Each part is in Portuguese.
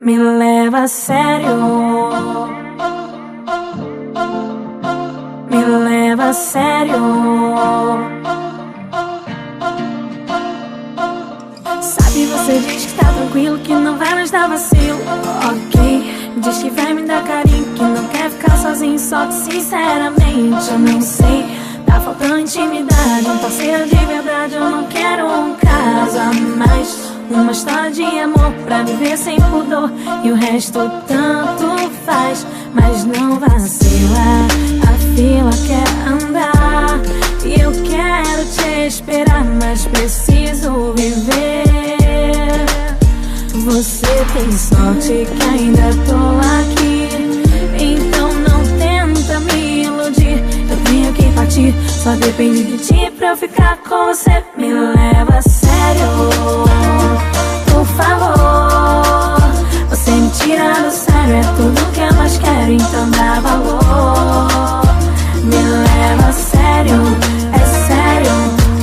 Me leva a sério. Me leva a sério. Sabe, você diz que tá tranquilo, que não vai mais dar vacilo. Ok, diz que vai me dar carinho, que não quer ficar sozinho. Só que sinceramente eu não sei, tá faltando intimidade. Um parceiro de verdade, eu não quero um caso a mais. Uma história de amor pra viver sem pudor, e o resto tanto faz. Mas não vacila, a fila quer andar e eu quero te esperar, mas preciso viver. Você tem sorte que ainda tô aqui, então não tenta me iludir. Eu tenho que partir, só depende de ti pra eu ficar com você. Me leva a sério, por favor. Você me tira do sério, é tudo que eu mais quero, então dá valor. Me leva a sério, é sério,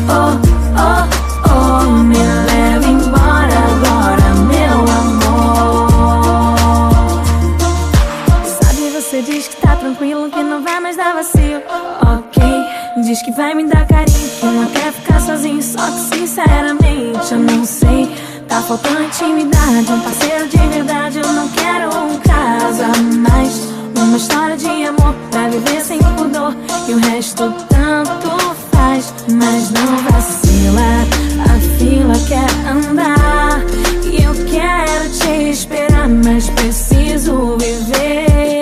oh, oh, oh. Me leva embora agora, meu amor. Sabe, você diz que tá tranquilo, que não vai mais dar vacilo. Ok, diz que vai me dar carinho, que não quer ficar sozinho. Só que sinceramente eu não sei, tá faltando intimidade. Um parceiro de verdade, eu não quero um caso a mais. Uma história de amor pra viver sem pudor, e o resto tanto faz. Mas não vacila, a fila quer andar e eu quero te esperar, mas preciso viver.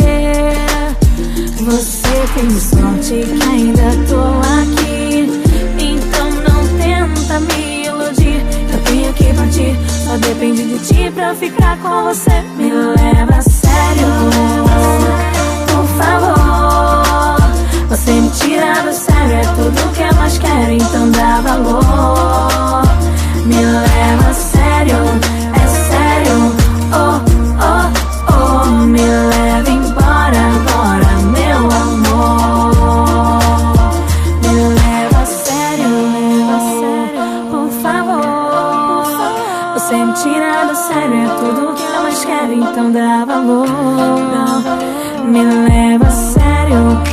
Você tem sorte que ainda tô aqui, então não tenta me iludir. Eu tenho que partir, só depende de ti pra eu ficar com você. Me leva a sério, por favor. Você me tira do sério, é tudo que eu mais quero, então dá valor. Me leva a sério, é sério, oh, oh, oh. Me leva embora agora, meu amor. Me leva a sério, por favor. Você me tira do sério, é tudo que eu mais quero, então dá valor. Me leva a sério.